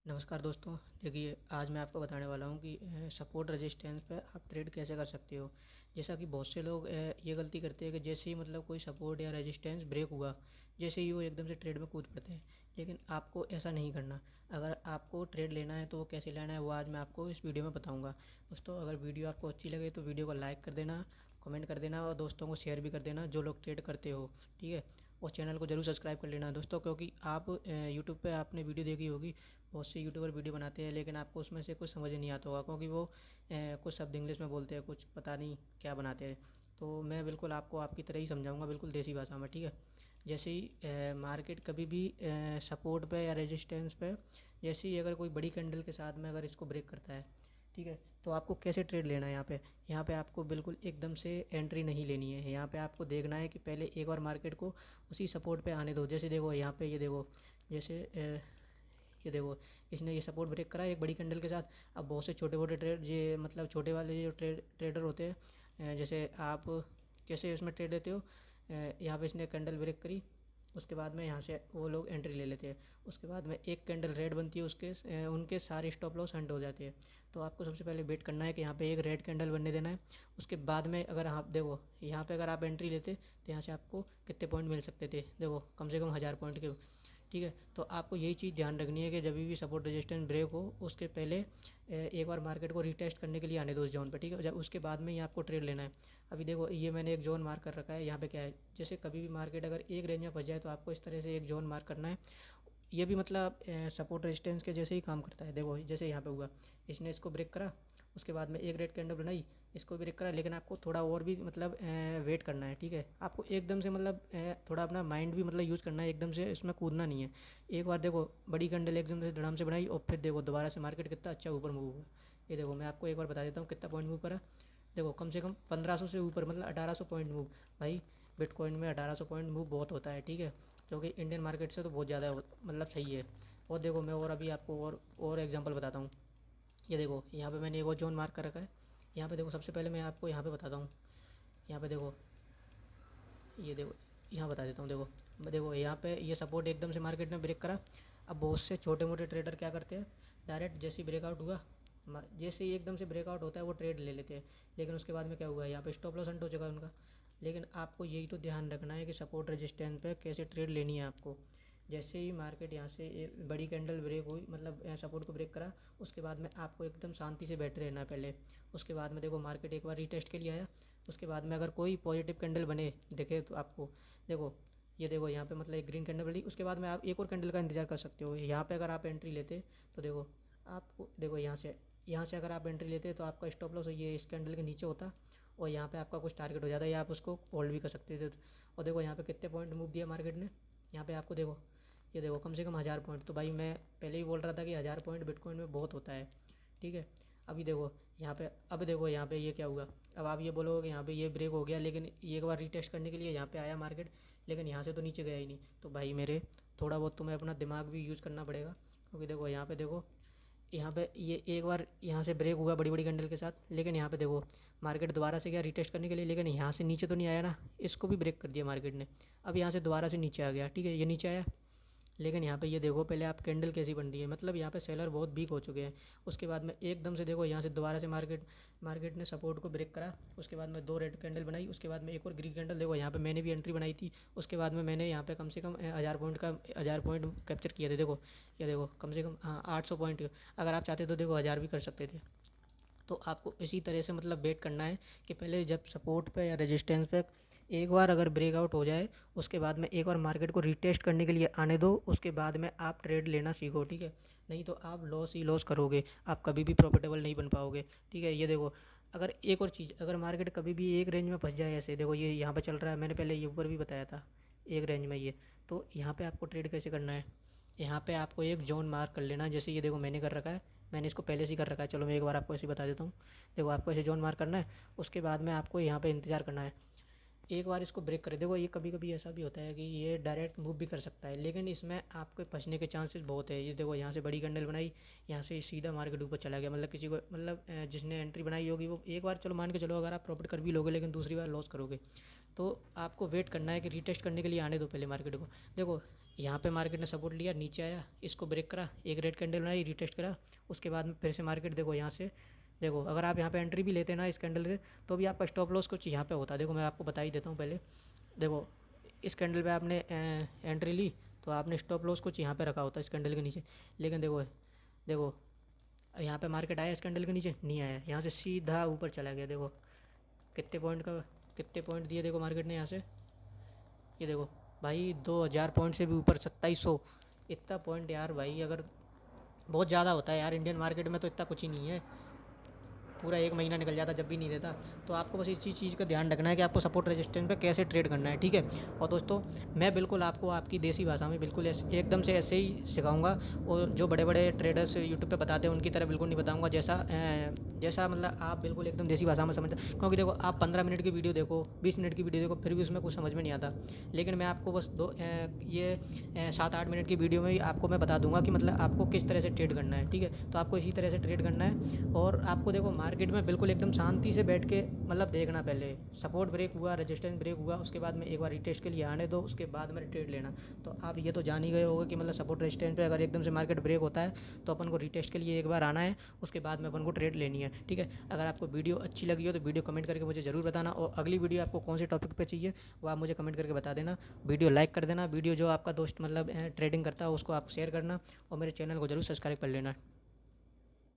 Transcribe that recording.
नमस्कार दोस्तों। देखिए, आज मैं आपको बताने वाला हूँ कि सपोर्ट रेजिस्टेंस पे आप ट्रेड कैसे कर सकते हो। जैसा कि बहुत से लोग ये गलती करते हैं कि जैसे ही मतलब कोई सपोर्ट या रेजिस्टेंस ब्रेक हुआ, जैसे ही वो एकदम से ट्रेड में कूद पड़ते हैं। लेकिन आपको ऐसा नहीं करना। अगर आपको ट्रेड लेना है तो वो कैसे लेना है वो आज मैं आपको इस वीडियो में बताऊँगा। दोस्तों, अगर वीडियो आपको अच्छी लगे तो वीडियो को लाइक कर देना, कमेंट कर देना और दोस्तों को शेयर भी कर देना जो लोग ट्रेड करते हो। ठीक है। और चैनल को ज़रूर सब्सक्राइब कर लेना दोस्तों, क्योंकि आप यूट्यूब पे आपने वीडियो देखी होगी। बहुत से यूट्यूबर वीडियो बनाते हैं लेकिन आपको उसमें से कुछ समझ नहीं आता होगा, क्योंकि वो कुछ शब्द इंग्लिश में बोलते हैं, कुछ पता नहीं क्या बनाते हैं। तो मैं बिल्कुल आपको आपकी तरह ही समझाऊंगा, बिल्कुल देसी भाषा में। ठीक है। जैसे ही मार्केट कभी भी सपोर्ट पे या रेजिस्टेंस पे, जैसे ही अगर कोई बड़ी कैंडल के साथ में अगर इसको ब्रेक करता है, ठीक है, तो आपको कैसे ट्रेड लेना है। यहाँ पे आपको बिल्कुल एकदम से एंट्री नहीं लेनी है। यहाँ पे आपको देखना है कि पहले एक बार मार्केट को उसी सपोर्ट पे आने दो। जैसे देखो यहाँ पे, ये देखो, जैसे ये देखो, इसने ये सपोर्ट ब्रेक करा एक बड़ी कैंडल के साथ। अब बहुत से छोटे मोटे ट्रेड, ये मतलब छोटे वाले जो ट्रेडर होते हैं, जैसे आप कैसे इसमें ट्रेड लेते हो, यहाँ पे इसने कैंडल ब्रेक करी, उसके बाद में यहाँ से वो लोग एंट्री ले लेते हैं। उसके बाद में एक कैंडल रेड बनती है, उनके सारे स्टॉप लॉस हंट हो जाते हैं। तो आपको सबसे पहले वेट करना है कि यहाँ पे एक रेड कैंडल बनने देना है। उसके बाद में अगर आप देखो यहाँ पे अगर आप एंट्री लेते तो यहाँ से आपको कितने पॉइंट मिल सकते थे, देखो कम से कम 1000 पॉइंट के। ठीक है। तो आपको यही चीज़ ध्यान रखनी है कि जब भी सपोर्ट रेजिस्टेंस ब्रेक हो उसके पहले एक बार मार्केट को रीटेस्ट करने के लिए आने दो उस जोन पर। ठीक है। जब उसके बाद में ही आपको ट्रेड लेना है। अभी देखो, ये मैंने एक जोन मार्क कर रखा है। यहाँ पे क्या है, जैसे कभी भी मार्केट अगर एक रेंज में फंस जाए तो आपको इस तरह से एक जोन मार्क करना है। ये भी मतलब सपोर्ट रेजिस्टेंस के जैसे ही काम करता है। देखो जैसे यहाँ पे हुआ, इसने इसको ब्रेक करा, उसके बाद में एक रेड कैंडल बनाई, इसको ब्रेक करा। लेकिन आपको थोड़ा और भी मतलब वेट करना है। ठीक है। आपको एकदम से मतलब थोड़ा अपना माइंड भी मतलब यूज़ करना है, एकदम से इसमें कूदना नहीं है। एक बार देखो बड़ी कैंडल एकदम से धड़ाम से बनाई और फिर देखो दोबारा से मार्केट कितना अच्छा ऊपर मूव हुआ। ये देखो मैं आपको एक बार बता देता हूँ कितना पॉइंट मूव करा। देखो कम से कम 1500 से ऊपर, मतलब 1800 पॉइंट मूव। भाई, बिटकॉइन में 1800 पॉइंट मूव बहुत होता है। ठीक है। जो कि इंडियन मार्केट से तो बहुत ज़्यादा मतलब सही है। और देखो मैं और अभी आपको और एग्जांपल बताता हूँ। ये देखो यहाँ पे मैंने वो जोन मार्क कर रखा है। यहाँ पे देखो, सबसे पहले मैं आपको यहाँ पे बताता हूँ। यहाँ पे देखो, ये देखो, यहाँ बता देता हूँ। देखो देखो यहाँ पे ये सपोर्ट एकदम से मार्केट में ब्रेक करा। अब बहुत से छोटे मोटे ट्रेडर क्या करते हैं, डायरेक्ट जैसे ही ब्रेकआउट हुआ, जैसे ही एकदम से ब्रेकआउट होता है वो ट्रेड ले लेते हैं। लेकिन उसके बाद में क्या हुआ, यहाँ पे स्टॉप लॉस हंट हो चुका है उनका। लेकिन आपको यही तो ध्यान रखना है कि सपोर्ट रेजिस्टेंस पे कैसे ट्रेड लेनी है आपको। जैसे ही मार्केट यहाँ से एक बड़ी कैंडल ब्रेक हुई, मतलब सपोर्ट को ब्रेक करा, उसके बाद में आपको एकदम शांति से बैठे रहना है पहले। उसके बाद में देखो मार्केट एक बार रीटेस्ट के लिए आया। उसके बाद में अगर कोई पॉजिटिव कैंडल बने दिखे तो आपको देखो, ये देखो यहाँ पे मतलब एक ग्रीन कैंडल बनी, उसके बाद में आप एक और कैंडल का इंतजार कर सकते हो। यहाँ पे अगर आप एंट्री लेते तो देखो, आपको देखो यहाँ से अगर आप एंट्री लेते तो आपका स्टॉप लॉस ये इस कैंडल के नीचे होता और यहाँ पे आपका कुछ टारगेट हो जाता है या आप उसको होल्ड भी कर सकते थे। और देखो यहाँ पे कितने पॉइंट मूव दिया मार्केट ने। यहाँ पे आपको देखो, ये देखो कम से कम 1000 पॉइंट। तो भाई मैं पहले ही बोल रहा था कि 1000 पॉइंट बिटकॉइन में बहुत होता है। ठीक है। अभी देखो यहाँ पे, अब देखो यहाँ पे ये क्या हुआ। अब आप ये बोलोगे यहाँ पे ये ब्रेक हो गया, लेकिन एक बार रीटेस्ट करने के लिए यहाँ पे आया मार्केट, लेकिन यहाँ से तो नीचे गया ही नहीं। तो भाई मेरे, थोड़ा बहुत तुम्हें अपना दिमाग भी यूज़ करना पड़ेगा। क्योंकि देखो यहाँ पे देखो, यहाँ पे ये एक बार यहाँ से ब्रेक हुआ बड़ी बड़ी कैंडल के साथ, लेकिन यहाँ पे देखो मार्केट दोबारा से गया रीटेस्ट करने के लिए, लेकिन यहाँ से नीचे तो नहीं आया ना, इसको भी ब्रेक कर दिया मार्केट ने। अब यहाँ से दोबारा से नीचे आ गया। ठीक है, ये नीचे आया, लेकिन यहाँ पे ये देखो पहले आप कैंडल कैसी बन रही है, मतलब यहाँ पे सेलर बहुत वीक हो चुके हैं। उसके बाद में एकदम से देखो यहाँ से दोबारा से मार्केट ने सपोर्ट को ब्रेक करा। उसके बाद में दो रेड कैंडल बनाई, उसके बाद में एक और ग्रीन कैंडल। देखो यहाँ पे मैंने भी एंट्री बनाई थी। उसके बाद में मैंने यहाँ पे कम से कम 1000 पॉइंट कैप्चर किए थे। देखो ये देखो कम से कम, हाँ, 800 पॉइंट। अगर आप चाहते तो देखो 1000 भी कर सकते थे। तो आपको इसी तरह से मतलब वेट करना है कि पहले जब सपोर्ट पे या रेजिस्टेंस पे एक बार अगर ब्रेकआउट हो जाए, उसके बाद में एक बार मार्केट को रीटेस्ट करने के लिए आने दो। उसके बाद में आप ट्रेड लेना सीखो। ठीक है। नहीं तो आप लॉस ही लॉस करोगे, आप कभी भी प्रॉफिटेबल नहीं बन पाओगे। ठीक है। ये देखो, अगर एक और चीज़, अगर मार्केट कभी भी एक रेंज में फंस जाए, ऐसे देखो ये यहाँ पे चल रहा है, मैंने पहले ये ऊपर भी बताया था एक रेंज में ये। तो यहाँ पे आपको ट्रेड कैसे करना है, यहाँ पे आपको एक जोन मार्क कर लेना है। जैसे ये देखो मैंने कर रखा है, मैंने इसको पहले से ही कर रखा है। चलो मैं एक बार आपको ऐसे ही बता देता हूँ। देखो आपको ऐसे जोन मार्क करना है। उसके बाद में आपको यहाँ पे इंतज़ार करना है, एक बार इसको ब्रेक करे। देखो ये कभी कभी ऐसा भी होता है कि ये डायरेक्ट मूव भी कर सकता है, लेकिन इसमें आपके फंसने के चांसेस बहुत है। ये देखो यहाँ से बड़ी कैंडल बनाई, यहाँ से सीधा मार्केट ऊपर चला गया। मतलब किसी को, मतलब जिसने एंट्री बनाई होगी वो एक बार, चलो मान के चलो अगर आप प्रॉफिट कर भी लोगे, लेकिन दूसरी बार लॉस करोगे। तो आपको वेट करना है कि रीटेस्ट करने के लिए आने दो पहले मार्केट को। देखो यहाँ पे मार्केट ने सपोर्ट लिया, नीचे आया, इसको ब्रेक करा, एक रेड कैंडल बनाई, रिटेस्ट करा, उसके बाद में फिर से मार्केट देखो यहाँ से, देखो अगर आप यहाँ पे एंट्री भी लेते ना इस कैंडल से, तो भी आपका स्टॉप लॉस कुछ यहाँ पे होता है। देखो मैं आपको बता ही देता हूँ पहले। देखो इस कैंडल पे आपने एंट्री ली तो आपने स्टॉप लॉस कुछ यहाँ पे रखा होता है इस कैंडल के नीचे, लेकिन देखो देखो यहाँ पे मार्केट आया इस कैंडल के नीचे, नहीं आया, यहाँ से सीधा ऊपर चला गया। देखो कितने पॉइंट दिए देखो मार्केट ने यहाँ से, ये देखो भाई 2000 पॉइंट से भी ऊपर, 2700, इतना पॉइंट यार भाई, अगर बहुत ज़्यादा होता है यार इंडियन मार्केट में, तो इतना कुछ ही नहीं है, पूरा एक महीना निकल जाता जब भी नहीं देता। तो आपको बस इसी चीज़ का ध्यान रखना है कि आपको सपोर्ट रेजिस्टेंस पे कैसे ट्रेड करना है, ठीक है। और दोस्तों मैं बिल्कुल आपको आपकी देसी भाषा में बिल्कुल एकदम से ऐसे ही सिखाऊंगा, और जो बड़े बड़े ट्रेडर्स यूट्यूब पे बताते हैं उनकी तरह बिल्कुल नहीं बताऊंगा, जैसा मतलब आप बिल्कुल एकदम देसी भाषा में समझ, क्योंकि देखो आप 15 मिनट की वीडियो देखो, 20 मिनट की वीडियो देखो, फिर भी उसमें कुछ समझ में नहीं आता, लेकिन मैं आपको बस 7-8 मिनट की वीडियो में ही आपको मैं बता दूंगा कि मतलब आपको किस तरह से ट्रेड करना है, ठीक है। तो आपको इसी तरह से ट्रेड करना है, और आपको देखो मार्केट में बिल्कुल एकदम शांति से बैठ के मतलब देखना, पहले सपोर्ट ब्रेक हुआ, रेजिस्टेंस ब्रेक हुआ, उसके बाद में एक बार रिटेस्ट के लिए आने दो, उसके बाद में ट्रेड लेना। तो आप ये तो जान ही गए होंगे कि मतलब सपोर्ट रेजिस्टेंस पे अगर एकदम से मार्केट ब्रेक होता है तो अपन को रिटेस्ट के लिए एक बार आना है, उसके बाद में अपन को ट्रेड लेनी है, ठीक है। अगर आपको वीडियो अच्छी लगी हो तो वीडियो कमेंट करके मुझे ज़रूर बताना, और अगली वीडियो आपको कौन से टॉपिक पे चाहिए वो आप मुझे कमेंट करके बता देना। वीडियो लाइक कर देना, वीडियो जो आपका दोस्त मतलब ट्रेडिंग करता है उसको आप शेयर करना, और मेरे चैनल को जरूर सब्सक्राइब कर लेना।